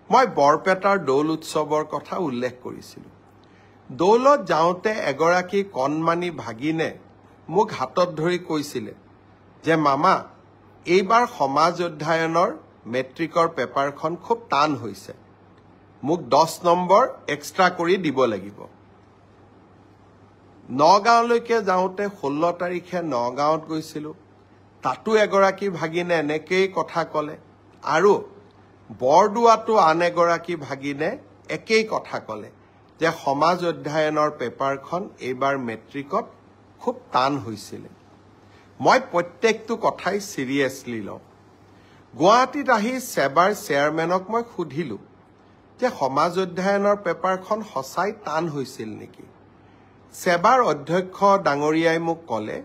মই বৰপেটাৰ দৌল উৎসৱৰ কথা উল্লেখ কৰিছিলোঁ। দৌলত যাওঁতে এগৰাকী কণমানি ভাগিনে মোক হাতত ধৰি কৈছিলে যে মামা এইবাৰ সমাজ অধ্যয়নৰ মেট্ৰিকৰ পেপাৰখন খুব টান হৈছে, মোক 10 নম্বৰ এক্সট্ৰা কৰি দিব লাগিব। নগাঁৱলৈকে যাওঁতে 16 তাৰিখে নগাঁৱত গৈছিলোঁ, তাতো এগৰাকী ভাগিনে এনেকেই কথা ক'লে আৰু বৰদোৱাতো আন এগৰাকী ভাগিনে একেই কথা ক'লে যে সমাজ অধ্যয়নৰ পেপাৰখন এইবাৰ মেট্ৰিকত খুব টান হৈছিলে। মই প্ৰত্যেকটো কথাই চিৰিয়াছলি লওঁ। গুৱাহাটীত আহি সেবাৰ চেয়াৰমেনক মই সুধিলোঁ যে সমাজ অধ্যয়নৰ পেপাৰখন সঁচাই টান হৈছিল নেকি। সেবাৰ অধ্যক্ষ ডাঙৰীয়াই মোক ক'লে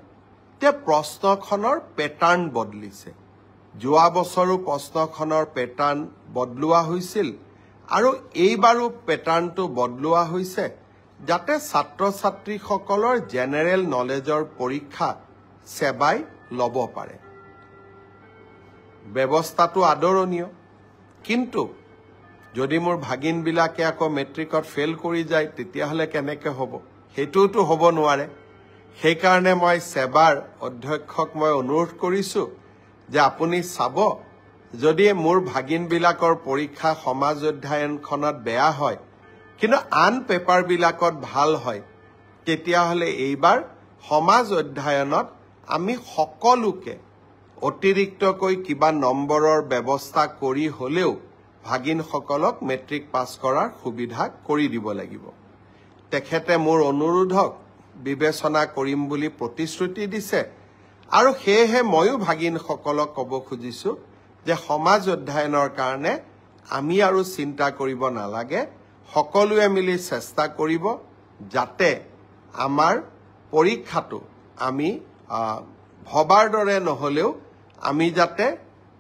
যে প্ৰশ্নখনৰ পেটাৰ্ণ বদলিছে। যোৱা বছৰো প্ৰশ্নখনৰ পেটাৰ্ণ বদলোৱা হৈছিল আৰু এইবাৰো পেটাৰ্ণটো বদলোৱা হৈছে যাতে ছাত্ৰ ছাত্ৰীসকলৰ জেনেৰেল নলেজৰ পৰীক্ষা সেবাই ল'ব পাৰে। ব্যৱস্থাটো আদৰণীয়, কিন্তু যদি মোৰ ভাগিনবিলাকে আকৌ মেট্ৰিকত ফেইল কৰি যায় তেতিয়াহ'লে কেনেকৈ হ'ব? সেইটোতো হ'ব নোৱাৰে। সেইকাৰণে মই সেবাৰ অধ্যক্ষক মই অনুৰোধ কৰিছোঁ যে আপুনি চাব, যদি মোৰ ভাগিনবিলাকৰ পৰীক্ষা সমাজ অধ্যয়নখনত বেয়া হয় কিন্তু আন পেপাৰবিলাকত ভাল হয়, তেতিয়াহ'লে এইবাৰ সমাজ অধ্যয়নত আমি সকলোকে অতিৰিক্তকৈ কিবা নম্বৰৰ ব্যৱস্থা কৰি হ'লেও ভাগিনসকলক মেট্ৰিক পাছ কৰাৰ সুবিধা কৰি দিব লাগিব। তেখেতে মোৰ অনুৰোধক বিবেচনা কৰিম বুলি প্ৰতিশ্ৰুতি দিছে আৰু সেয়েহে ময়ো ভাগিনসকলক ক'ব খুজিছোঁ যে সমাজ অধ্যয়নৰ কাৰণে আমি আৰু চিন্তা কৰিব নালাগে, সকলোৱে মিলি চেষ্টা কৰিব যাতে আমাৰ পৰীক্ষাটো আমি ভবাৰ দৰে নহ'লেও আমি যাতে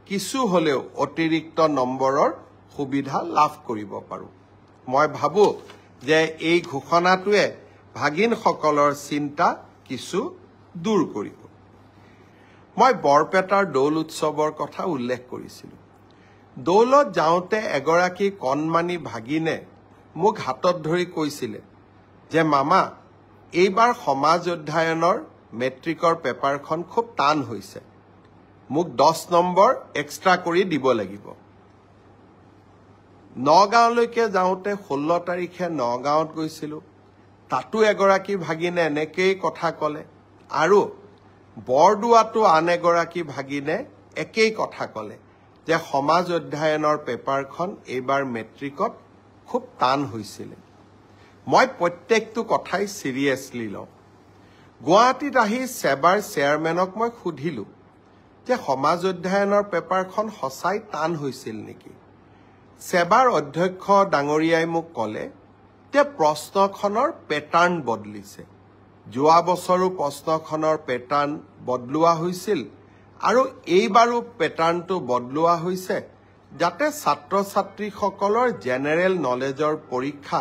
কিছু হ'লেও অতিৰিক্ত নম্বৰৰ সুবিধা লাভ কৰিব পাৰোঁ। মই ভাবোঁ যে এই ঘোষণাটোৱে ভাগিনসকলৰ চিন্তা কিছু দূৰ কৰিব। মই বৰপেটাৰ দৌল উৎসৱৰ কথা উল্লেখ কৰিছিলোঁ। দৌলত যাওঁতে এগৰাকী কণমানি ভাগিনে মোক হাতত ধৰি কৈছিলে যে মামা এইবাৰ সমাজ অধ্যয়নৰ মেট্ৰিকৰ পেপাৰখন খুব টান হৈছে, মোক 10 নম্বৰ এক্সট্ৰা কৰি দিব লাগিব। নগাঁৱলৈকে যাওঁতে 16 তাৰিখে নগাঁৱত গৈছিলোঁ, তাতো এগৰাকী ভাগিনে এনেকেই কথা ক'লে আৰু বৰদোৱাতো আন এগৰাকী ভাগিনে একেই কথা ক'লে যে সমাজ অধ্যয়নৰ পেপাৰখন এইবাৰ মেট্ৰিকত খুব টান হৈছিলে। মই প্ৰত্যেকটো কথাই চিৰিয়াছলি লওঁ। গুৱাহাটীত আহি সেবাৰ চেয়াৰমেনক মই সুধিলোঁ যে সমাজ অধ্যয়নৰ পেপাৰখন সঁচাই টান হৈছিল নেকি। সেবাৰ অধ্যক্ষ ডাঙৰীয়াই মোক ক'লে যে প্ৰশ্নখনৰ পেটাৰ্ণ বদলিছে। যোৱা বছৰো প্ৰশ্নখনৰ পেটাৰ্ণ বদলোৱা হৈছিল আৰু এইবাৰো পেটাৰ্ণটো বদলোৱা হৈছে যাতে ছাত্ৰ ছাত্ৰীসকলৰ জেনেৰেল নলেজৰ পৰীক্ষা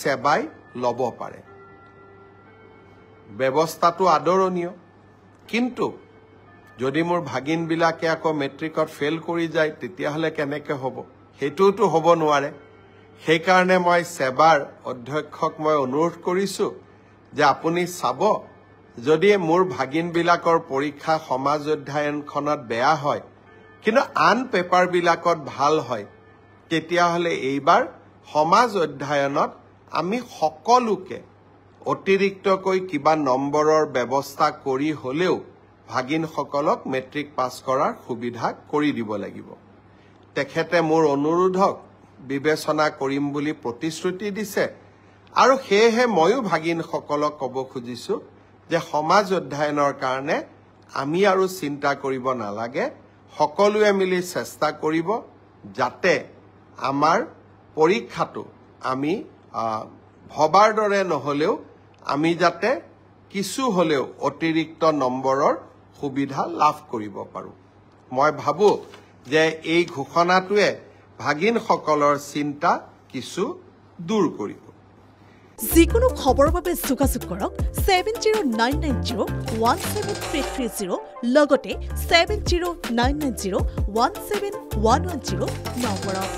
সেবাই ল'ব পাৰে। ব্যৱস্থাটো আদৰণীয়, কিন্তু যদি মোৰ ভাগিনবিলাকে আকৌ মেট্ৰিকত ফেইল কৰি যায় তেতিয়াহ'লে কেনেকৈ হ'ব? সেইটোতো হ'ব নোৱাৰে। সেইকাৰণে মই সেবাৰ অধ্যক্ষক মই অনুৰোধ কৰিছোঁ যে আপুনি চাব, যদি মোৰ ভাগিনবিলাকৰ পৰীক্ষা সমাজ অধ্যয়নখনত বেয়া হয় কিন্তু আন পেপাৰবিলাকত ভাল হয়, তেতিয়াহ'লে এইবাৰ সমাজ অধ্যয়নত আমি সকলোকে অতিৰিক্তকৈ কিবা নম্বৰৰ ব্যৱস্থা কৰি হ'লেও ভাগিনসকলক মেট্ৰিক পাছ কৰাৰ সুবিধা কৰি দিব লাগিব। তেখেতে মোৰ অনুৰোধক বিবেচনা কৰিম বুলি প্ৰতিশ্ৰুতি দিছে আৰু সেয়েহে ময়ো ভাগিনসকলক ক'ব খুজিছোঁ যে সমাজ অধ্যয়নৰ কাৰণে আমি আৰু চিন্তা কৰিব নালাগে, সকলোৱে মিলি চেষ্টা কৰিব যাতে আমাৰ পৰীক্ষাটো আমি ভবাৰ দৰে নহ'লেও আমি যাতে কিছু হ'লেও অতিৰিক্ত নম্বৰৰ সুবিধা লাভ কৰিব পাৰোঁ। মই ভাবোঁ যে এই ঘোষণাটোৱে ভাগিনসকলৰ চিন্তা কিছু দূৰ কৰিব। যিকোনো খবৰৰ বাবে যোগাযোগ কৰক 7099017330 লগতে 7099017110 নম্বৰত।